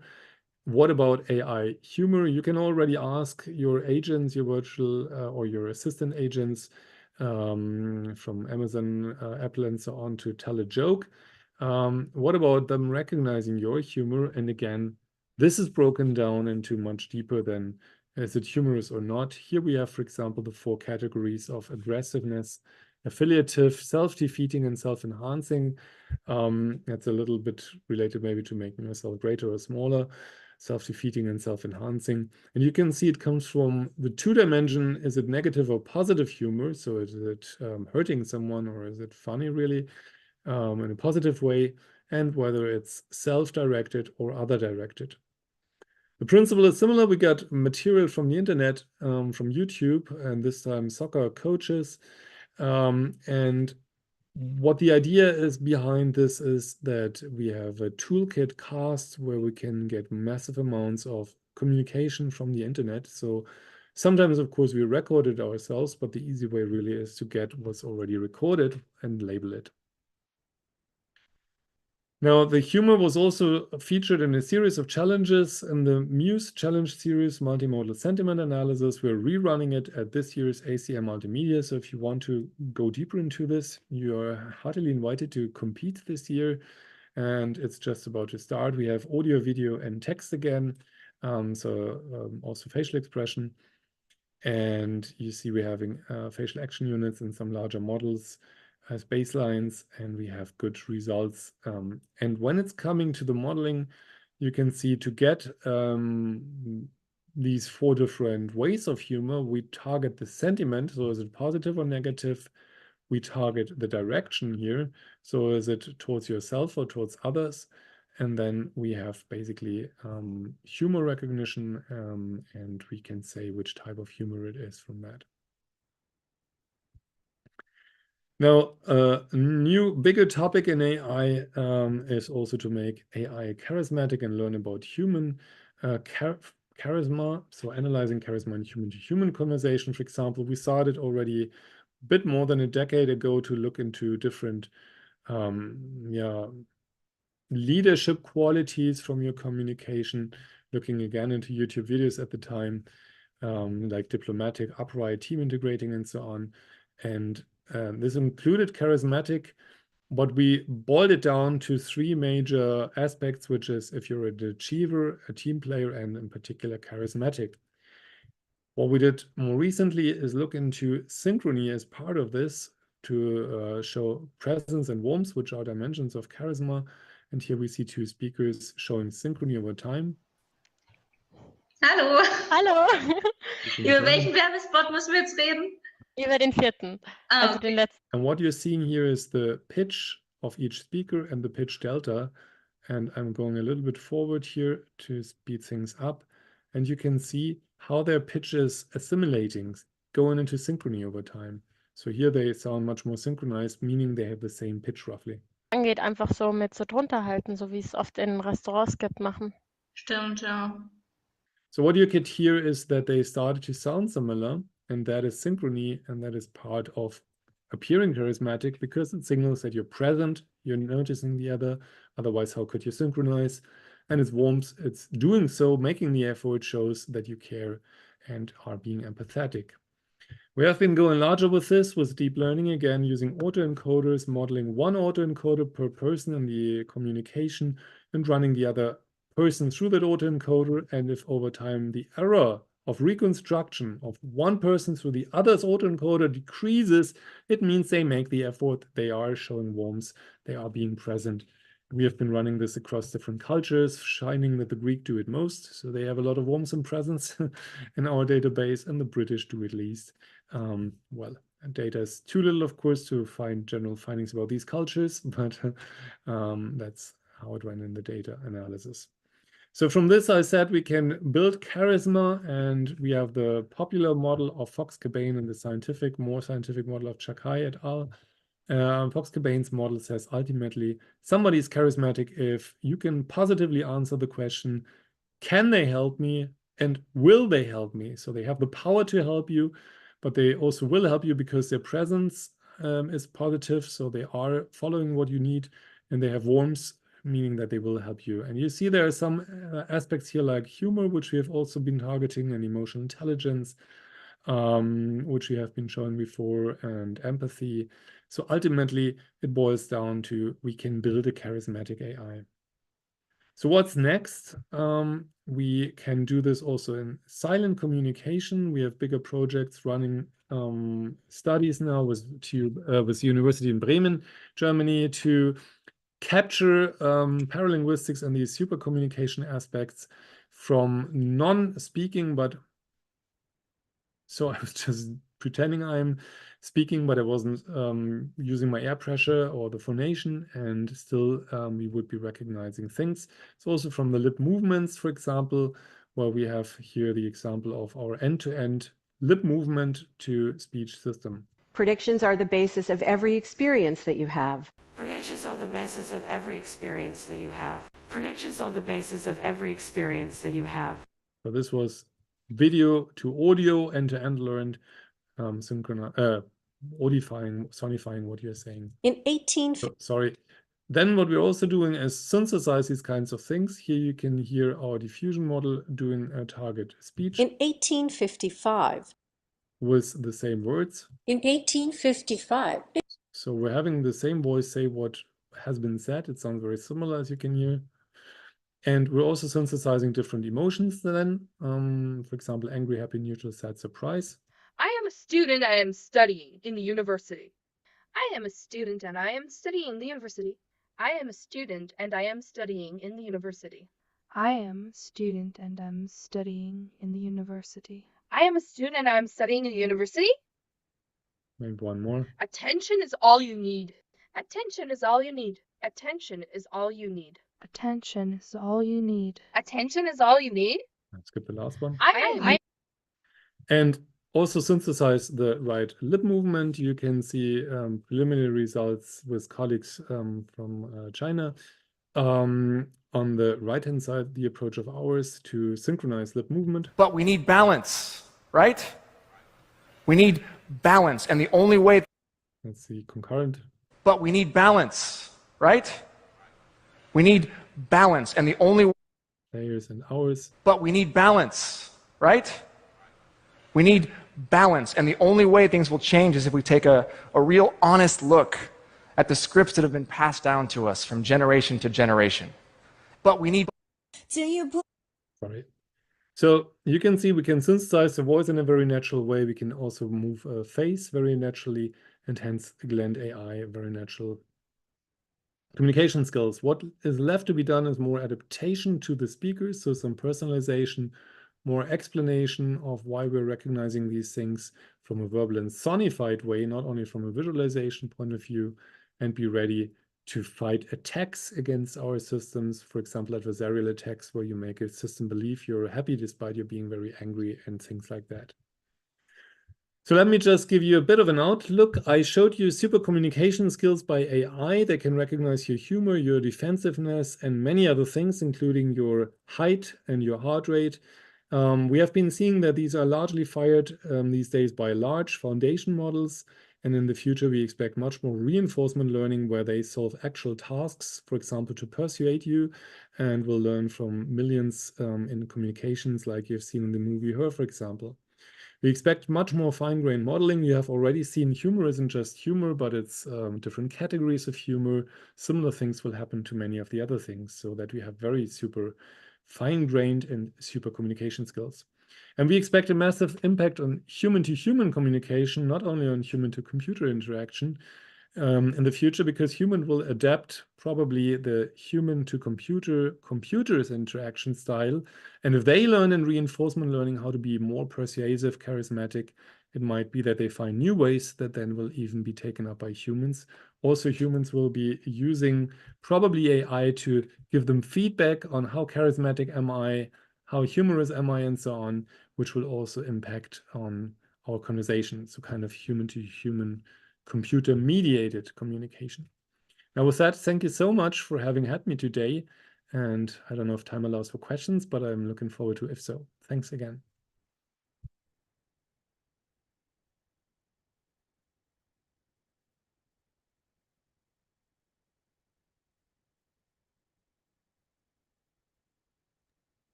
What about AI humor? You can already ask your agents, your virtual or your assistant agents from Amazon, Apple, and so on to tell a joke. What about them recognizing your humor? And again, this is broken down into much deeper than is it humorous or not. Here we have, for example, the 4 categories of aggressiveness, affiliative, self-defeating, and self-enhancing. That's a little bit related maybe to making yourself greater or smaller, self-defeating and self-enhancing. And you can see it comes from the 2-dimension, is it negative or positive humor? So is it hurting someone, or is it funny really in a positive way? And whether it's self-directed or other-directed. The principle is similar. We got material from the internet, from YouTube, and this time soccer coaches. And what the idea is behind this is that we have a toolkit cast where we can get massive amounts of communication from the internet. So sometimes, of course, we record it ourselves, but the easy way really is to get what's already recorded and label it. Now, the humor was also featured in a series of challenges in the Muse Challenge Series Multimodal Sentiment Analysis. We're rerunning it at this year's ACM Multimedia. So if you want to go deeper into this, you are heartily invited to compete this year. And it's just about to start. We have audio, video, and text again. Also facial expression. And you see we're having facial action units and some larger models as baselines, and we have good results. And when it's coming to the modeling, you can see to get these 4 different ways of humor, we target the sentiment. So is it positive or negative? We target the direction here. So is it towards yourself or towards others? And then we have basically humor recognition, and we can say which type of humor it is from that. Now, a new, bigger topic in AI is also to make AI charismatic and learn about human charisma. So analyzing charisma in human-to-human conversation, for example. We started already a bit more than a decade ago to look into different leadership qualities from your communication, looking again into YouTube videos at the time, like diplomatic, upright, team integrating, and so on. And this included charismatic, but we boiled it down to 3 major aspects, which is if you're an achiever, a team player, and in particular charismatic. What we did more recently is look into synchrony as part of this to show presence and warmth, which are dimensions of charisma. And here we see 2 speakers showing synchrony over time. Hallo. Hallo. Über welchen Werbespot müssen wir jetzt reden? Über den 4. Also den letzten. And what you're seeing here is the pitch of each speaker and the pitch delta. And I'm going a little bit forward here to speed things up. And you can see how their pitch is assimilating, going into synchrony over time. So here they sound much more synchronized, meaning they have the same pitch roughly. Angeht einfach so mit so drunter halten, so wie es oft in Restaurants gibt, machen. Stimmt, ja. So what you get here is that they started to sound similar, and that is synchrony, and that is part of appearing charismatic because it signals that you're present, you're noticing the other. Otherwise, how could you synchronize? And it's warmth, it's doing so, making the effort shows that you care and are being empathetic. We have been going larger with this, with deep learning, again, using autoencoders, modeling 1 autoencoder per person in the communication and running the other person through that autoencoder. And if over time the error of reconstruction of 1 person through the other's autoencoder decreases, it means they make the effort, they are showing warmth, they are being present. We have been running this across different cultures, shining that the Greek do it most. So they have a lot of warmth and presence in our database, and the British do at least. Well, data is too little, of course, to find general findings about these cultures, but that's how it went in the data analysis. So from this, I said we can build charisma, and we have the popular model of Fox-Cabane and the more scientific model of Chakai et al. Fox-Cabane's model says ultimately somebody is charismatic if you can positively answer the question, can they help me and will they help me? So they have the power to help you, but they also will help you because their presence is positive. So they are following what you need, and they have warmth, meaning that they will help you. And you see there are some aspects here like humor, which we have also been targeting, and emotional intelligence. which we have been showing before, and empathy. So ultimately, it boils down to we can build a charismatic AI. So what's next? We can do this also in silent communication. We have bigger projects running studies now with University in Bremen, Germany, to capture paralinguistics and these super communication aspects from non-speaking, but so I was just pretending I'm speaking, but I wasn't using my air pressure or the phonation, and still we would be recognizing things. It's also from the lip movements, for example, where we have here the example of our end-to-end lip movement to speech system. Predictions are the basis of every experience that you have. Predictions are the basis of every experience that you have. Predictions are the basis of every experience that you have. So this was video to audio, end-to-end learned, audifying, sonifying what you're saying. In 18... sorry. Then what we're also doing is synthesize these kinds of things. Here you can hear our diffusion model doing a target speech. In 1855. With the same words. In 1855. So we're having the same voice say what has been said. It sounds very similar, as you can hear. And we're also synthesizing different emotions then. For example, angry, happy, neutral, sad, surprise. I am a student. I am studying in the university. I am a student and I am studying in the university. I am a student and I am studying in the university. I am a student and I'm studying in the university. I am a student and I'm studying in the university. Maybe one more. Attention is all you need. Attention is all you need. Attention is all you need. Attention is all you need. Attention is all you need. Let's skip the last one. And also synthesize the right lip movement. You can see preliminary results with colleagues from China. On the right-hand side, the approach of ours to synchronize lip movement. But we need balance, right? We need balance, and the only way... Let's see, concurrent. But we need balance, right? We need balance, and the only... Theirs and ours. But we need balance, right? We need balance, and the only way things will change is if we take a real honest look at the scripts that have been passed down to us from generation to generation. But we need... Sorry. So you can see we can synthesize the voice in a very natural way. We can also move a face very naturally, and hence Glend AI, very natural communication skills. What is left to be done is more adaptation to the speakers, so some personalization, more explanation of why we're recognizing these things from a verbal and sonified way, not only from a visualization point of view, and be ready to fight attacks against our systems, for example, adversarial attacks where you make a system believe you're happy despite you being very angry and things like that. So let me just give you a bit of an outlook. I showed you super communication skills by AI. They can recognize your humor, your defensiveness, and many other things, including your height and your heart rate. We have been seeing that these are largely fired these days by large foundation models. And in the future, we expect much more reinforcement learning where they solve actual tasks, for example, to persuade you, and will learn from millions in communications like you've seen in the movie Her, for example. We expect much more fine-grained modeling. You have already seen humor isn't just humor, but it's different categories of humor. Similar things will happen to many of the other things, so that we have very super fine-grained and super communication skills. And we expect a massive impact on human-to-human communication, not only on human-to-computer interaction in the future, because human will adapt probably the human-to-computers interaction style. And if they learn in reinforcement learning how to be more persuasive, charismatic, it might be that they find new ways that then will even be taken up by humans. Also, humans will be using probably AI to give them feedback on how charismatic am I, how humorous am I, and so on, which will also impact on our conversation. So kind of human-to-human computer-mediated communication. Now with that, thank you so much for having had me today. And I don't know if time allows for questions, but I'm looking forward to if so. Thanks again.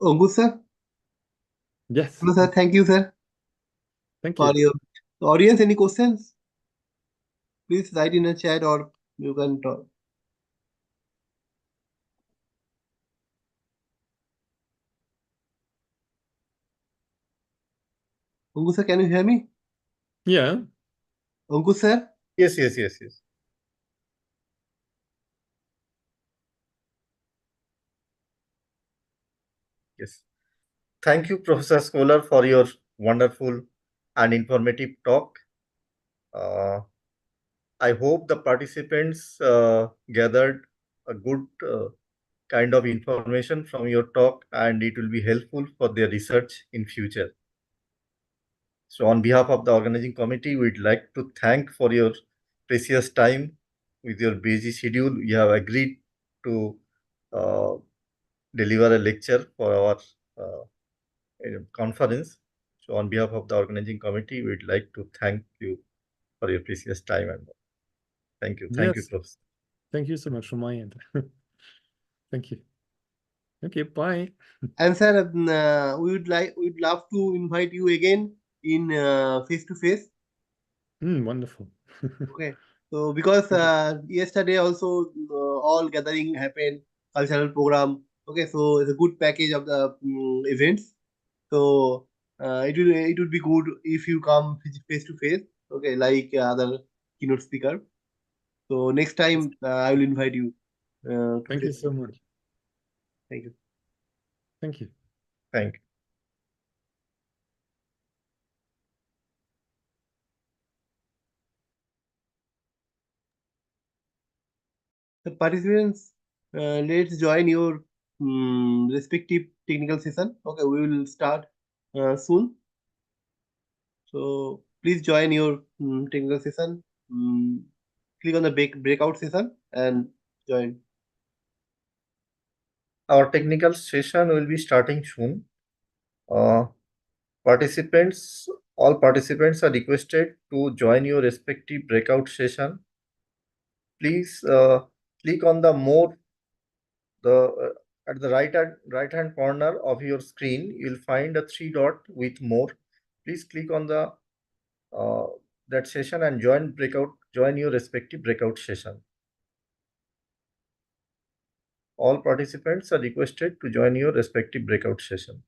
Good, sir. Yes. Hello, sir. Thank you, sir, Thank for you. your audience. Any questions? Please write in the chat or you can talk. Anku sir, can you hear me? Yeah. Anku sir? Yes, yes, yes, yes. Yes. Thank you, Professor Scholar, for your wonderful and informative talk. I hope the participants gathered a good kind of information from your talk, and it will be helpful for their research in future. So on behalf of the organizing committee, we'd like to thank for your precious time. With your busy schedule, you have agreed to uh, deliver a lecture for our conference. So on behalf of the organizing committee, we'd like to thank you for your precious time. And thank you. Thank you, Yes. Professor. Thank you so much from my end. Thank you. Okay, bye. And sir, we'd love to invite you again in face to face. Wonderful. Okay. So because yesterday also all gathering happened, cultural program. Okay, so it's a good package of the events. So it would be good if you come face to face. Okay, like other keynote speaker. So next time I will invite you. To Thank you face. so much. Thank you. Thank you. Thank you. The participants, let's join your respective technical session. Okay, we will start soon. So please join your technical session. Click on the breakout session and join. Our technical session will be starting soon. Uh, participants, all participants are requested to join your respective breakout session. Please click on the more at the right hand corner of your screen. You'll find a three dot with more. Please click on the that session and join your respective breakout session. All participants are requested to join your respective breakout session.